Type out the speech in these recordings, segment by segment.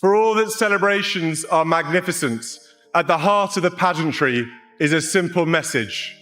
For all that celebrations are magnificent, at the heart of the pageantry is a simple message: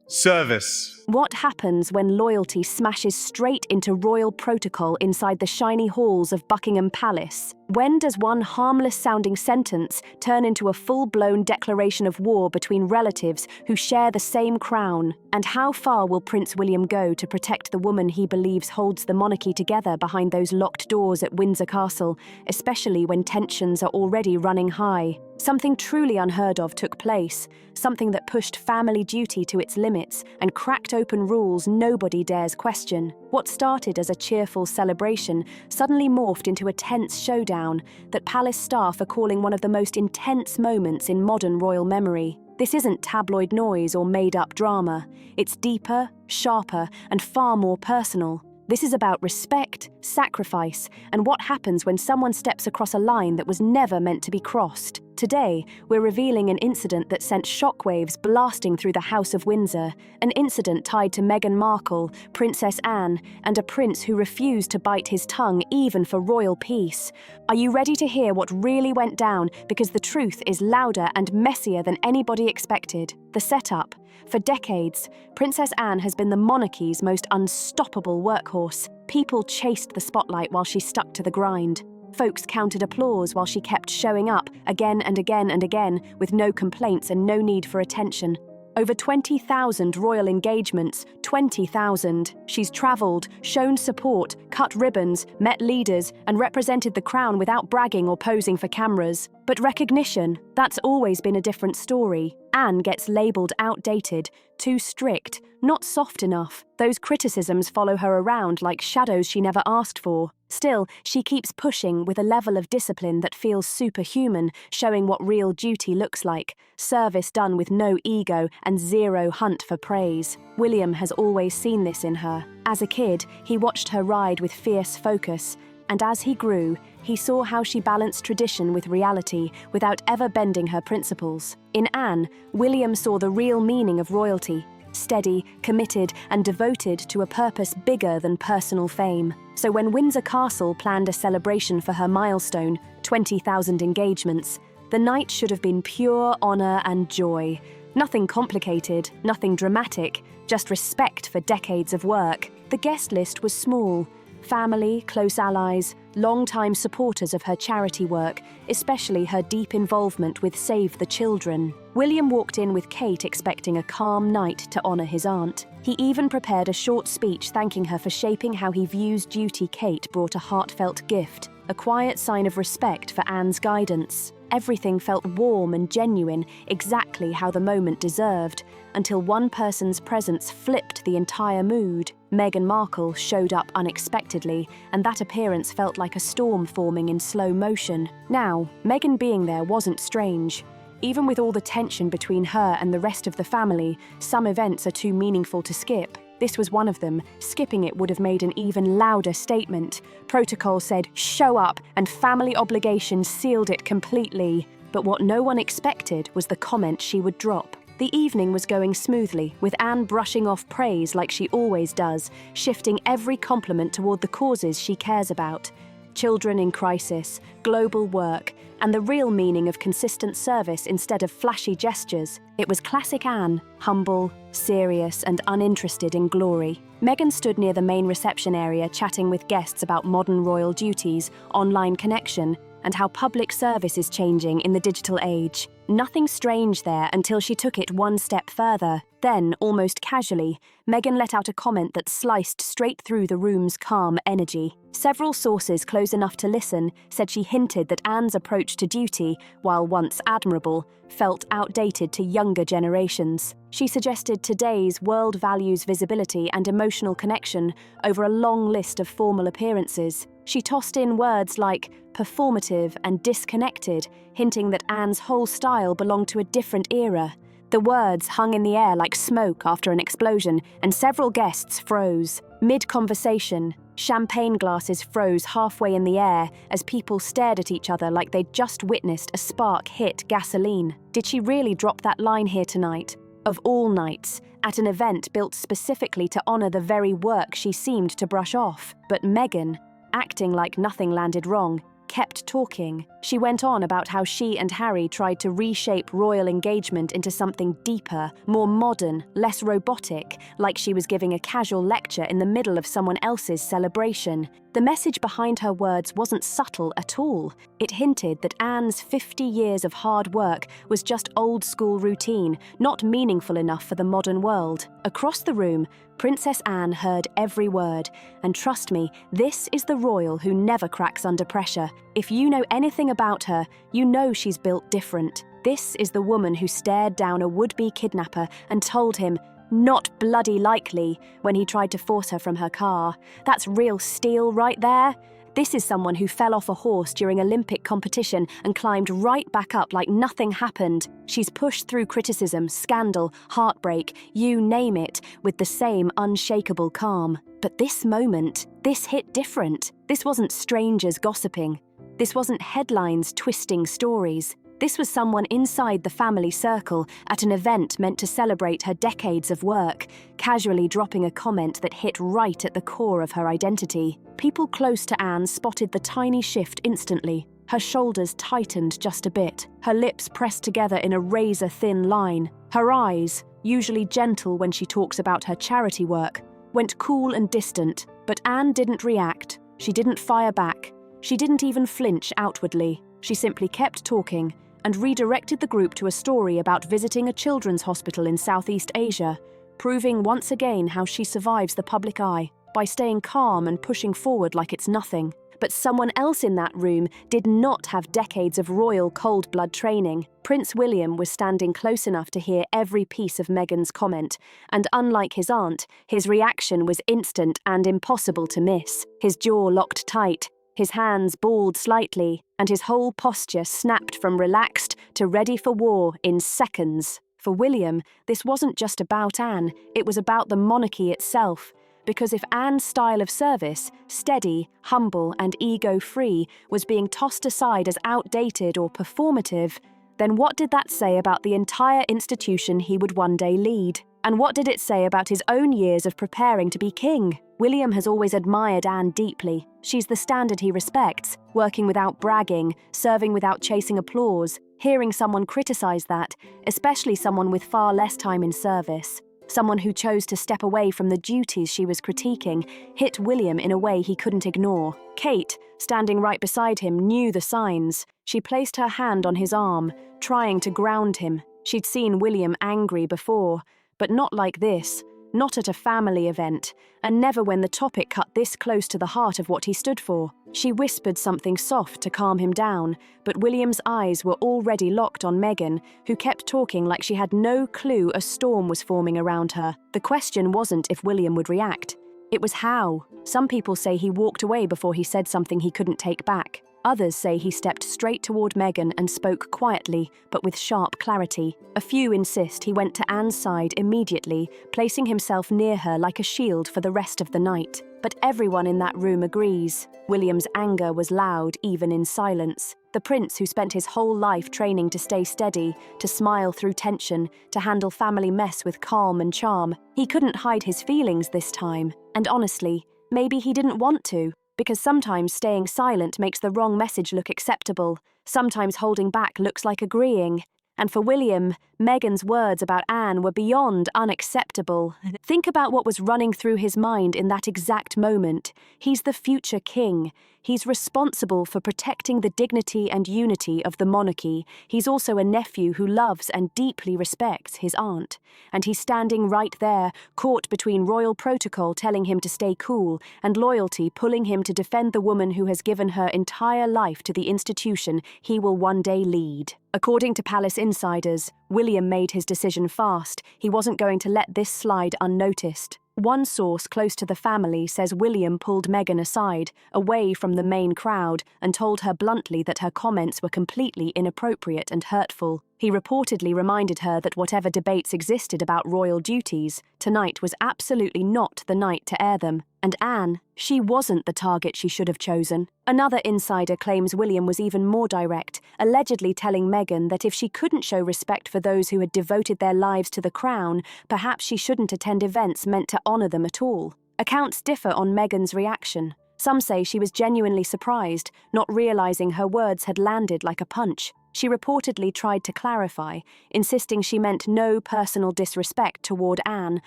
service. What happens when loyalty smashes straight into royal protocol inside the shiny halls of Buckingham Palace? When does one harmless-sounding sentence turn into a full-blown declaration of war between relatives who share the same crown? And how far will Prince William go to protect the woman he believes holds the monarchy together behind those locked doors at Windsor Castle, especially when tensions are already running high? Something truly unheard of took place, something that pushed family duty to its limits and cracked open rules nobody dares question. What started as a cheerful celebration suddenly morphed into a tense showdown that palace staff are calling one of the most intense moments in modern royal memory. This isn't tabloid noise or made-up drama. It's deeper, sharper, and far more personal. This is about respect, sacrifice, and what happens when someone steps across a line that was never meant to be crossed. Today, we're revealing an incident that sent shockwaves blasting through the House of Windsor, an incident tied to Meghan Markle, Princess Anne, and a prince who refused to bite his tongue even for royal peace. Are you ready to hear what really went down? Because the truth is louder and messier than anybody expected. The setup. For decades, Princess Anne has been the monarchy's most unstoppable workhorse. People chased the spotlight while she stuck to the grind. Folks counted applause while she kept showing up again and again and again with no complaints and no need for attention. Over 20,000 royal engagements, 20,000. She's travelled, shown support, cut ribbons, met leaders, and represented the crown without bragging or posing for cameras. But recognition, that's always been a different story. Anne gets labelled outdated, too strict, not soft enough. Those criticisms follow her around like shadows she never asked for. Still, she keeps pushing with a level of discipline that feels superhuman, showing what real duty looks like. Service done with no ego and zero hunt for praise. William has always seen this in her. As a kid, he watched her ride with fierce focus, and as he grew, he saw how she balanced tradition with reality without ever bending her principles. In Anne, William saw the real meaning of royalty: steady, committed, and devoted to a purpose bigger than personal fame. So when Windsor Castle planned a celebration for her milestone, 20,000 engagements, the night should have been pure honour and joy. Nothing complicated, nothing dramatic, just respect for decades of work. The guest list was small: family, close allies, long-time supporters of her charity work, especially her deep involvement with Save the Children. William walked in with Kate expecting a calm night to honour his aunt. He even prepared a short speech thanking her for shaping how he views duty. Kate brought a heartfelt gift, a quiet sign of respect for Anne's guidance. Everything felt warm and genuine, exactly how the moment deserved, until one person's presence flipped the entire mood. Meghan Markle showed up unexpectedly, and that appearance felt like a storm forming in slow motion. Now, Meghan being there wasn't strange. Even with all the tension between her and the rest of the family, some events are too meaningful to skip. This was one of them. Skipping it would have made an even louder statement. Protocol said, "Show up," and family obligations sealed it completely. But what no one expected was the comment she would drop. The evening was going smoothly, with Anne brushing off praise like she always does, shifting every compliment toward the causes she cares about. Children in crisis, global work, and the real meaning of consistent service instead of flashy gestures. It was classic Anne, humble, serious, and uninterested in glory. Meghan stood near the main reception area chatting with guests about modern royal duties, online connection, and how public service is changing in the digital age. Nothing strange there until she took it one step further. Then, almost casually, Meghan let out a comment that sliced straight through the room's calm energy. Several sources close enough to listen said she hinted that Anne's approach to duty, while once admirable, felt outdated to younger generations. She suggested today's world values visibility and emotional connection over a long list of formal appearances. She tossed in words like performative and disconnected, hinting that Anne's whole style belonged to a different era. The words hung in the air like smoke after an explosion, and several guests froze. Mid-conversation, champagne glasses froze halfway in the air as people stared at each other like they'd just witnessed a spark hit gasoline. Did she really drop that line here tonight? Of all nights, at an event built specifically to honour the very work she seemed to brush off. But Meghan, acting like nothing landed wrong, kept talking. She went on about how she and Harry tried to reshape royal engagement into something deeper, more modern, less robotic, like she was giving a casual lecture in the middle of someone else's celebration. The message behind her words wasn't subtle at all. It hinted that Anne's 50 years of hard work was just old-school routine, not meaningful enough for the modern world. Across the room, Princess Anne heard every word, and trust me, this is the royal who never cracks under pressure. If you know anything about her, you know she's built different. This is the woman who stared down a would-be kidnapper and told him, "Not bloody likely," when he tried to force her from her car. That's real steel right there. This is someone who fell off a horse during Olympic competition and climbed right back up like nothing happened. She's pushed through criticism, scandal, heartbreak, you name it, with the same unshakable calm. But this moment, this hit different. This wasn't strangers gossiping. This wasn't headlines twisting stories. This was someone inside the family circle at an event meant to celebrate her decades of work, casually dropping a comment that hit right at the core of her identity. People close to Anne spotted the tiny shift instantly. Her shoulders tightened just a bit, her lips pressed together in a razor-thin line. Her eyes, usually gentle when she talks about her charity work, went cool and distant, but Anne didn't react. She didn't fire back. She didn't even flinch outwardly. She simply kept talking and redirected the group to a story about visiting a children's hospital in Southeast Asia, proving once again how she survives the public eye by staying calm and pushing forward like it's nothing. But someone else in that room did not have decades of royal cold blood training. Prince William was standing close enough to hear every piece of Meghan's comment, and unlike his aunt, his reaction was instant and impossible to miss. His jaw locked tight, his hands balled slightly, and his whole posture snapped from relaxed to ready for war in seconds. For William, this wasn't just about Anne, it was about the monarchy itself. Because if Anne's style of service, steady, humble, and ego-free, was being tossed aside as outdated or performative, then what did that say about the entire institution he would one day lead? And what did it say about his own years of preparing to be king? William has always admired Anne deeply. She's the standard he respects, working without bragging, serving without chasing applause. Hearing someone criticize that, especially someone with far less time in service, someone who chose to step away from the duties she was critiquing, hit William in a way he couldn't ignore. Kate, standing right beside him, knew the signs. She placed her hand on his arm, trying to ground him. She'd seen William angry before, but not like this. Not at a family event, and never when the topic cut this close to the heart of what he stood for. She whispered something soft to calm him down, but William's eyes were already locked on Meghan, who kept talking like she had no clue a storm was forming around her. The question wasn't if William would react. It was how. Some people say he walked away before he said something he couldn't take back. Others say he stepped straight toward Meghan and spoke quietly, but with sharp clarity. A few insist he went to Anne's side immediately, placing himself near her like a shield for the rest of the night. But everyone in that room agrees. William's anger was loud, even in silence. The prince who spent his whole life training to stay steady, to smile through tension, to handle family mess with calm and charm. He couldn't hide his feelings this time. And honestly, maybe he didn't want to. Because sometimes staying silent makes the wrong message look acceptable. Sometimes holding back looks like agreeing. And for William, Meghan's words about Anne were beyond unacceptable. Think about what was running through his mind in that exact moment. He's the future king. He's responsible for protecting the dignity and unity of the monarchy. He's also a nephew who loves and deeply respects his aunt. And he's standing right there, caught between royal protocol telling him to stay cool and loyalty pulling him to defend the woman who has given her entire life to the institution he will one day lead. According to palace insiders, William made his decision fast. He wasn't going to let this slide unnoticed. One source close to the family says William pulled Meghan aside, away from the main crowd, and told her bluntly that her comments were completely inappropriate and hurtful. He reportedly reminded her that whatever debates existed about royal duties, tonight was absolutely not the night to air them. And Anne, she wasn't the target she should have chosen. Another insider claims William was even more direct, allegedly telling Meghan that if she couldn't show respect for those who had devoted their lives to the crown, perhaps she shouldn't attend events meant to honour them at all. Accounts differ on Meghan's reaction. Some say she was genuinely surprised, not realizing her words had landed like a punch. She reportedly tried to clarify, insisting she meant no personal disrespect toward Anne,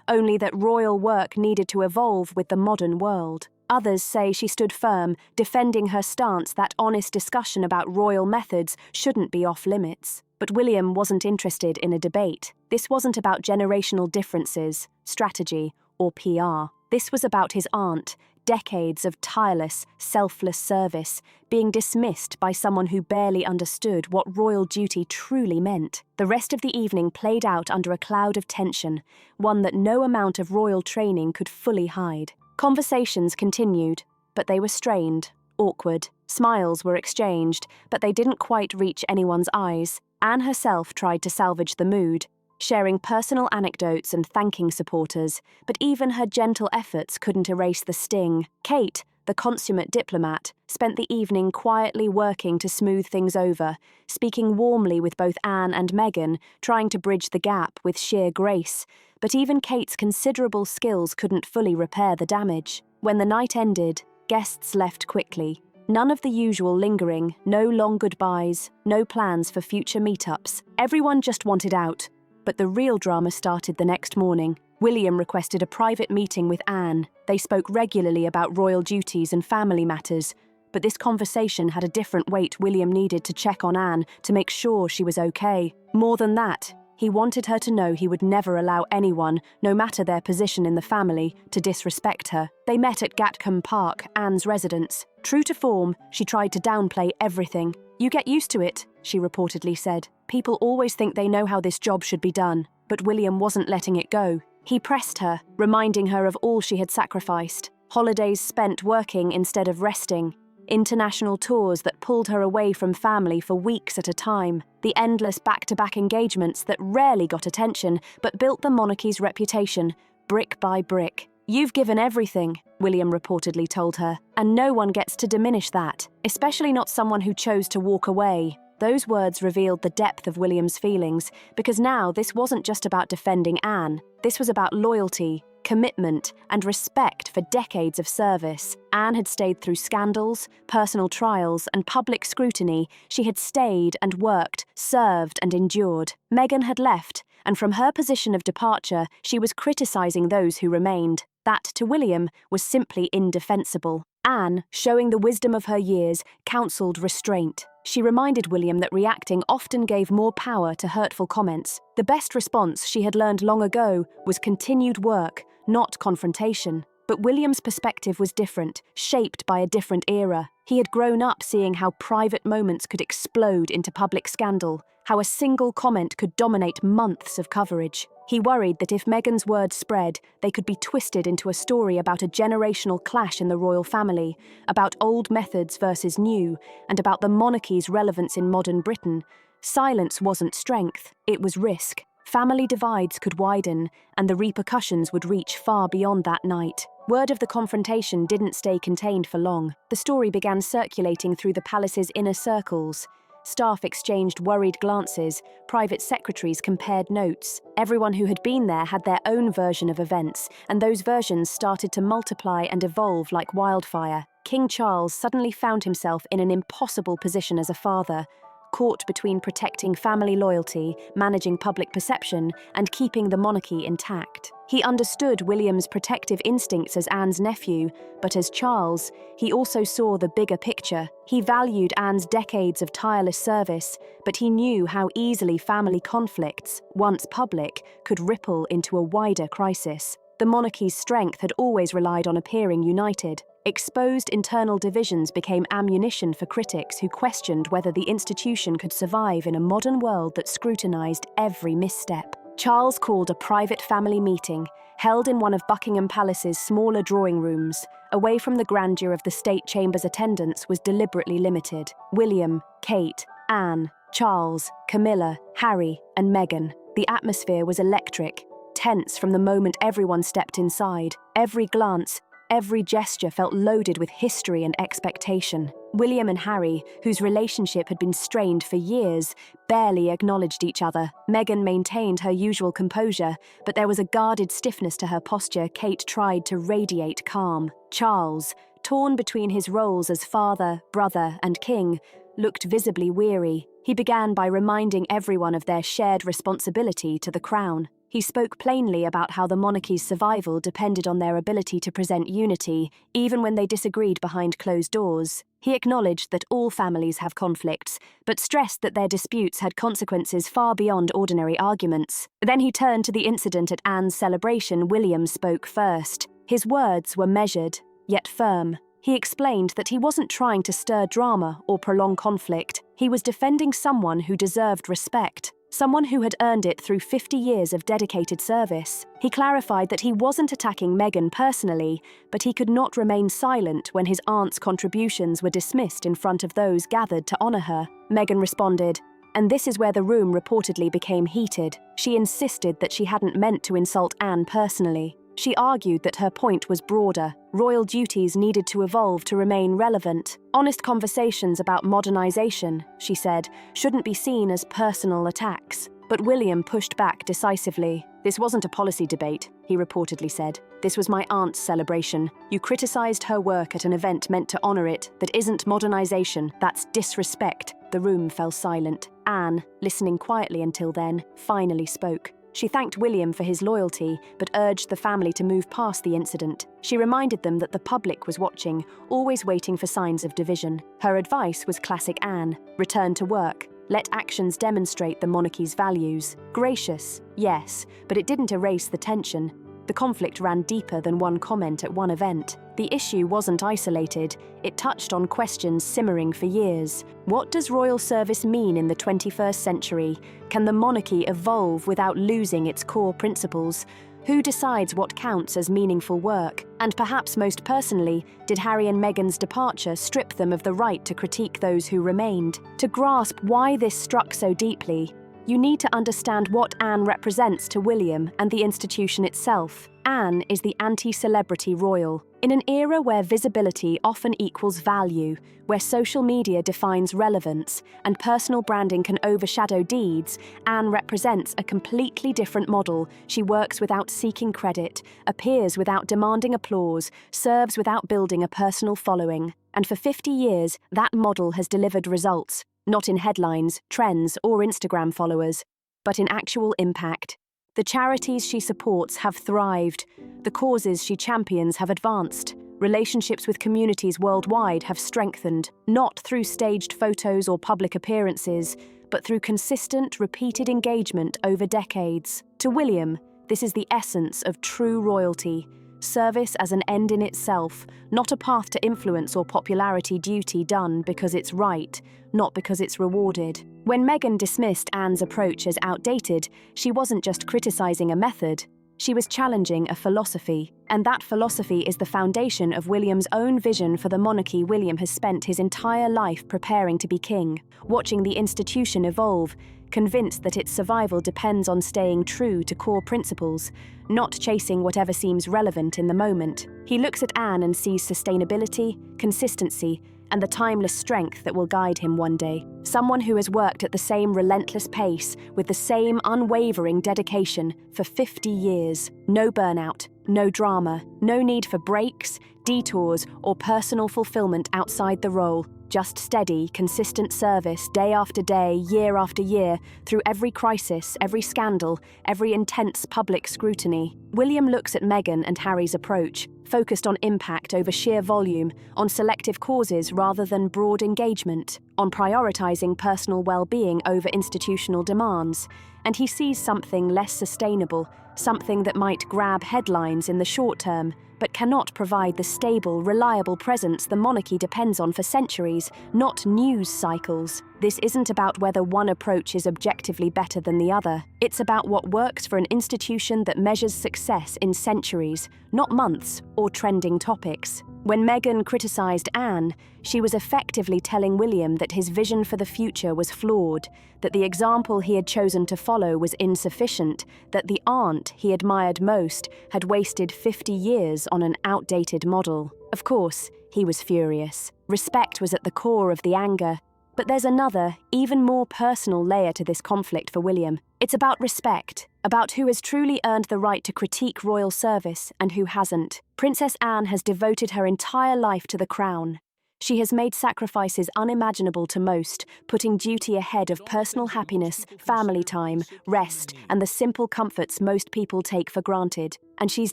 only that royal work needed to evolve with the modern world. Others say she stood firm, defending her stance that honest discussion about royal methods shouldn't be off limits. But William wasn't interested in a debate. This wasn't about generational differences, strategy, or PR. This was about his aunt, decades of tireless, selfless service, being dismissed by someone who barely understood what royal duty truly meant. The rest of the evening played out under a cloud of tension, one that no amount of royal training could fully hide. Conversations continued, but they were strained, awkward. Smiles were exchanged, but they didn't quite reach anyone's eyes. Anne herself tried to salvage the mood, sharing personal anecdotes and thanking supporters, but even her gentle efforts couldn't erase the sting. Kate, the consummate diplomat, spent the evening quietly working to smooth things over, speaking warmly with both Anne and Meghan, trying to bridge the gap with sheer grace. But even Kate's considerable skills couldn't fully repair the damage. When the night ended, guests left quickly. None of the usual lingering, no long goodbyes, no plans for future meetups. Everyone just wanted out. But the real drama started the next morning. William requested a private meeting with Anne. They spoke regularly about royal duties and family matters. But this conversation had a different weight. William needed to check on Anne to make sure she was okay. More than that, he wanted her to know he would never allow anyone, no matter their position in the family, to disrespect her. They met at Gatcombe Park, Anne's residence. True to form, she tried to downplay everything. "You get used to it," she reportedly said. "People always think they know how this job should be done." But William wasn't letting it go. He pressed her, reminding her of all she had sacrificed. Holidays spent working instead of resting. International tours that pulled her away from family for weeks at a time. The endless back-to-back engagements that rarely got attention but built the monarchy's reputation, brick by brick. "You've given everything," William reportedly told her, "and no one gets to diminish that, especially not someone who chose to walk away." Those words revealed the depth of William's feelings, because now this wasn't just about defending Anne. This was about loyalty, commitment, and respect for decades of service. Anne had stayed through scandals, personal trials, and public scrutiny. She had stayed and worked, served and endured. Meghan had left, and from her position of departure, she was criticizing those who remained. That, to William, was simply indefensible. Anne, showing the wisdom of her years, counselled restraint. She reminded William that reacting often gave more power to hurtful comments. The best response, she had learned long ago, was continued work, not confrontation. But William's perspective was different, shaped by a different era. He had grown up seeing how private moments could explode into public scandal, how a single comment could dominate months of coverage. He worried that if Meghan's words spread, they could be twisted into a story about a generational clash in the royal family, about old methods versus new, and about the monarchy's relevance in modern Britain. Silence wasn't strength, it was risk. Family divides could widen, and the repercussions would reach far beyond that night. Word of the confrontation didn't stay contained for long. The story began circulating through the palace's inner circles. Staff exchanged worried glances, private secretaries compared notes. Everyone who had been there had their own version of events, and those versions started to multiply and evolve like wildfire. King Charles suddenly found himself in an impossible position as a father, caught between protecting family loyalty, managing public perception, and keeping the monarchy intact. He understood William's protective instincts as Anne's nephew, but as Charles, he also saw the bigger picture. He valued Anne's decades of tireless service, but he knew how easily family conflicts, once public, could ripple into a wider crisis. The monarchy's strength had always relied on appearing united. Exposed internal divisions became ammunition for critics who questioned whether the institution could survive in a modern world that scrutinized every misstep. Charles called a private family meeting, held in one of Buckingham Palace's smaller drawing rooms. Away from the grandeur of the state chamber's attendance was deliberately limited. William, Kate, Anne, Charles, Camilla, Harry, and Meghan. The atmosphere was electric, tense from the moment everyone stepped inside. Every glance, every gesture felt loaded with history and expectation. William and Harry, whose relationship had been strained for years, barely acknowledged each other. Meghan maintained her usual composure, but there was a guarded stiffness to her posture. Kate tried to radiate calm. Charles, torn between his roles as father, brother, and king, looked visibly weary. He began by reminding everyone of their shared responsibility to the crown. He spoke plainly about how the monarchy's survival depended on their ability to present unity, even when they disagreed behind closed doors. He acknowledged that all families have conflicts, but stressed that their disputes had consequences far beyond ordinary arguments. Then he turned to the incident at Anne's celebration. William spoke first. His words were measured, yet firm. He explained that he wasn't trying to stir drama or prolong conflict. He was defending someone who deserved respect, someone who had earned it through 50 years of dedicated service. He clarified that he wasn't attacking Meghan personally, but he could not remain silent when his aunt's contributions were dismissed in front of those gathered to honor her. Meghan responded, and this is where the room reportedly became heated. She insisted that she hadn't meant to insult Anne personally. She argued that her point was broader. Royal duties needed to evolve to remain relevant. Honest conversations about modernization, she said, shouldn't be seen as personal attacks. But William pushed back decisively. This wasn't a policy debate, he reportedly said. This was my aunt's celebration. You criticized her work at an event meant to honor it. That isn't modernization, that's disrespect. The room fell silent. Anne, listening quietly until then, finally spoke. She thanked William for his loyalty, but urged the family to move past the incident. She reminded them that the public was watching, always waiting for signs of division. Her advice was classic Anne: return to work. Let actions demonstrate the monarchy's values. Gracious, yes, but it didn't erase the tension. The conflict ran deeper than one comment at one event. The issue wasn't isolated. It touched on questions simmering for years. What does royal service mean in the 21st century? Can the monarchy evolve without losing its core principles? Who decides what counts as meaningful work? And perhaps most personally, did Harry and Meghan's departure strip them of the right to critique those who remained? To grasp why this struck so deeply, you need to understand what Anne represents to William and the institution itself. Anne is the anti-celebrity royal. In an era where visibility often equals value, where social media defines relevance and personal branding can overshadow deeds, Anne represents a completely different model. She works without seeking credit, appears without demanding applause, serves without building a personal following. And for 50 years, that model has delivered results, not in headlines, trends, or Instagram followers, but in actual impact. The charities she supports have thrived. The causes she champions have advanced. Relationships with communities worldwide have strengthened, not through staged photos or public appearances, but through consistent, repeated engagement over decades. To William, this is the essence of true royalty. Service as an end in itself, not a path to influence or popularity, duty done because it's right, not because it's rewarded. When Meghan dismissed Anne's approach as outdated, she wasn't just criticizing a method, she was challenging a philosophy. And that philosophy is the foundation of William's own vision for the monarchy. William has spent his entire life preparing to be king, watching the institution evolve, convinced that its survival depends on staying true to core principles, not chasing whatever seems relevant in the moment. He looks at Anne and sees sustainability, consistency, and the timeless strength that will guide him one day. Someone who has worked at the same relentless pace, with the same unwavering dedication for 50 years. No burnout, no drama, no need for breaks, detours, or personal fulfillment outside the role. Just steady, consistent service, day after day, year after year, through every crisis, every scandal, every intense public scrutiny. William looks at Meghan and Harry's approach, focused on impact over sheer volume, on selective causes rather than broad engagement, on prioritizing personal well-being over institutional demands. And he sees something less sustainable, something that might grab headlines in the short term, but cannot provide the stable, reliable presence the monarchy depends on for centuries, not news cycles. This isn't about whether one approach is objectively better than the other. It's about what works for an institution that measures success in centuries, not months or trending topics. When Meghan criticized Anne, she was effectively telling William that his vision for the future was flawed, that the example he had chosen to follow was insufficient, that the aunt he admired most had wasted 50 years on an outdated model. Of course, he was furious. Respect was at the core of the anger. But there's another, even more personal layer to this conflict for William. It's about respect, about who has truly earned the right to critique royal service and who hasn't. Princess Anne has devoted her entire life to the crown. She has made sacrifices unimaginable to most, putting duty ahead of personal happiness, family time, rest, and the simple comforts most people take for granted. And she's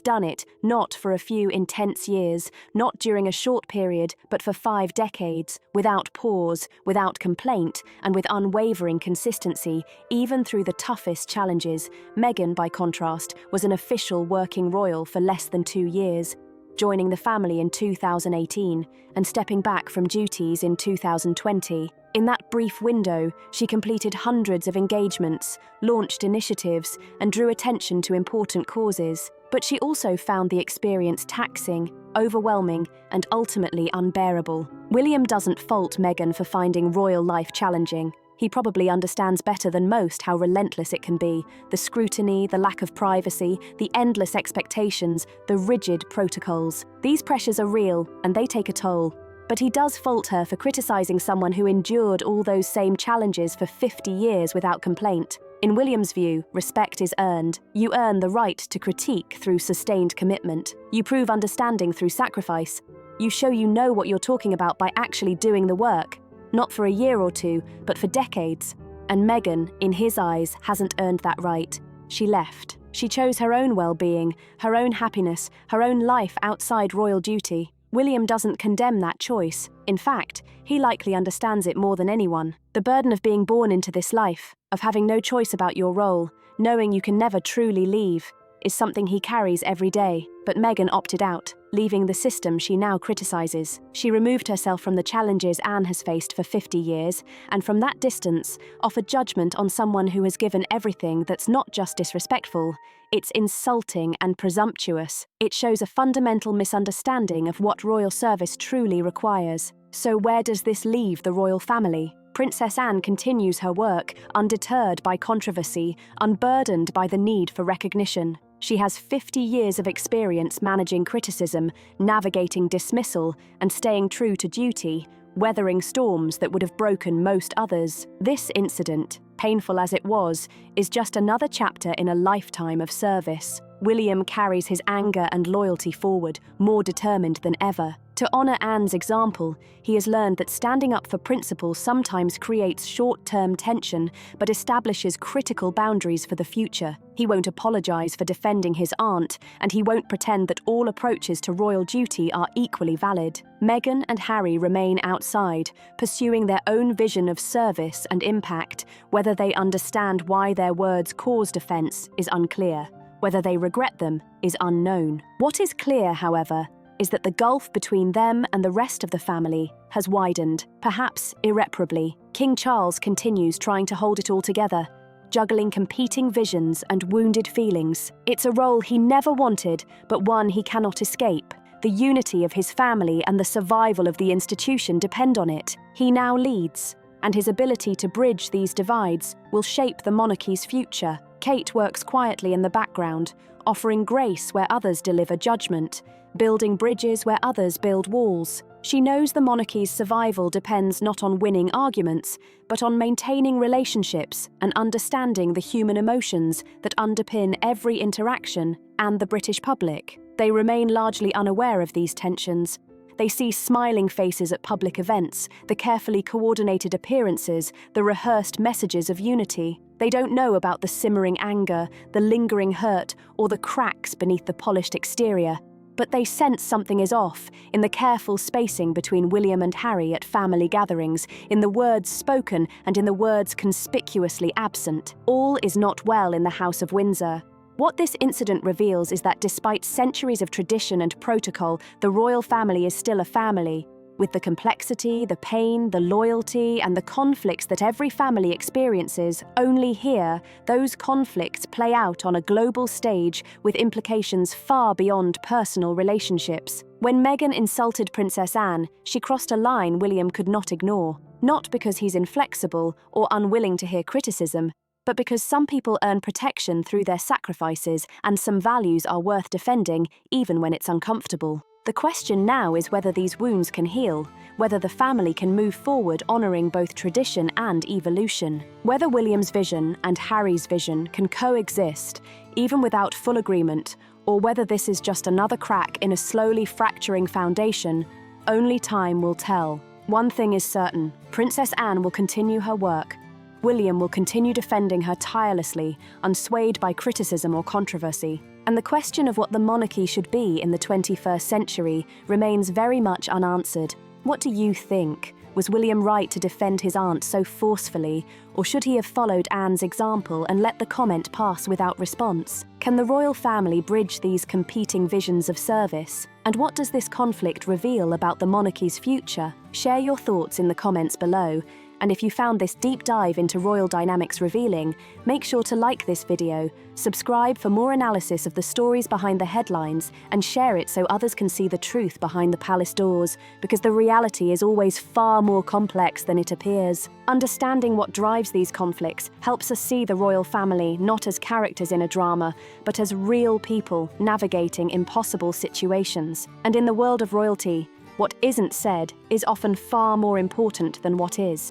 done it, not for a few intense years, not during a short period, but for 5 decades, without pause, without complaint, and with unwavering consistency, even through the toughest challenges. Meghan, by contrast, was an official working royal for less than 2 years, joining the family in 2018 and stepping back from duties in 2020. In that brief window, she completed hundreds of engagements, launched initiatives, and drew attention to important causes. But she also found the experience taxing, overwhelming, and ultimately unbearable. William doesn't fault Meghan for finding royal life challenging. He probably understands better than most how relentless it can be. The scrutiny, the lack of privacy, the endless expectations, the rigid protocols. These pressures are real, and they take a toll. But he does fault her for criticizing someone who endured all those same challenges for 50 years without complaint. In William's view, respect is earned. You earn the right to critique through sustained commitment. You prove understanding through sacrifice. You show you know what you're talking about by actually doing the work. Not for a year or two, but for decades. And Meghan, in his eyes, hasn't earned that right. She left. She chose her own well-being, her own happiness, her own life outside royal duty. William doesn't condemn that choice. In fact, he likely understands it more than anyone. The burden of being born into this life, of having no choice about your role, knowing you can never truly leave, is something he carries every day. But Meghan opted out, leaving the system she now criticizes. She removed herself from the challenges Anne has faced for 50 years, and from that distance, offered judgment on someone who has given everything that's not just disrespectful, it's insulting and presumptuous. It shows a fundamental misunderstanding of what royal service truly requires. So where does this leave the royal family? Princess Anne continues her work, undeterred by controversy, unburdened by the need for recognition. She has 50 years of experience managing criticism, navigating dismissal, and staying true to duty, weathering storms that would have broken most others. This incident, painful as it was, is just another chapter in a lifetime of service. William carries his anger and loyalty forward, more determined than ever. To honor Anne's example, he has learned that standing up for principles sometimes creates short-term tension, but establishes critical boundaries for the future. He won't apologize for defending his aunt, and he won't pretend that all approaches to royal duty are equally valid. Meghan and Harry remain outside, pursuing their own vision of service and impact. Whether they understand why their words caused offense is unclear. Whether they regret them is unknown. What is clear, however, is that the gulf between them and the rest of the family has widened, perhaps irreparably. King Charles continues trying to hold it all together, juggling competing visions and wounded feelings. It's a role he never wanted, but one he cannot escape. The unity of his family and the survival of the institution depend on it. He now leads, and his ability to bridge these divides will shape the monarchy's future. Kate works quietly in the background, offering grace where others deliver judgment, building bridges where others build walls. She knows the monarchy's survival depends not on winning arguments, but on maintaining relationships and understanding the human emotions that underpin every interaction and the British public. They remain largely unaware of these tensions. They see smiling faces at public events, the carefully coordinated appearances, the rehearsed messages of unity. They don't know about the simmering anger, the lingering hurt, or the cracks beneath the polished exterior. But they sense something is off in the careful spacing between William and Harry at family gatherings, in the words spoken and in the words conspicuously absent. All is not well in the House of Windsor. What this incident reveals is that despite centuries of tradition and protocol, the royal family is still a family. With the complexity, the pain, the loyalty, and the conflicts that every family experiences, only here, those conflicts play out on a global stage with implications far beyond personal relationships. When Meghan insulted Princess Anne, she crossed a line William could not ignore. Not because he's inflexible or unwilling to hear criticism, but because some people earn protection through their sacrifices and some values are worth defending even when it's uncomfortable. The question now is whether these wounds can heal, whether the family can move forward honoring both tradition and evolution, whether William's vision and Harry's vision can coexist, even without full agreement, or whether this is just another crack in a slowly fracturing foundation, only time will tell. One thing is certain, Princess Anne will continue her work. William will continue defending her tirelessly, unswayed by criticism or controversy. And the question of what the monarchy should be in the 21st century remains very much unanswered. What do you think? Was William right to defend his aunt so forcefully, or should he have followed Anne's example and let the comment pass without response? Can the royal family bridge these competing visions of service? And what does this conflict reveal about the monarchy's future? Share your thoughts in the comments below. And if you found this deep dive into royal dynamics revealing, make sure to like this video, subscribe for more analysis of the stories behind the headlines, and share it so others can see the truth behind the palace doors, because the reality is always far more complex than it appears. Understanding what drives these conflicts helps us see the royal family not as characters in a drama, but as real people navigating impossible situations. And in the world of royalty, what isn't said is often far more important than what is.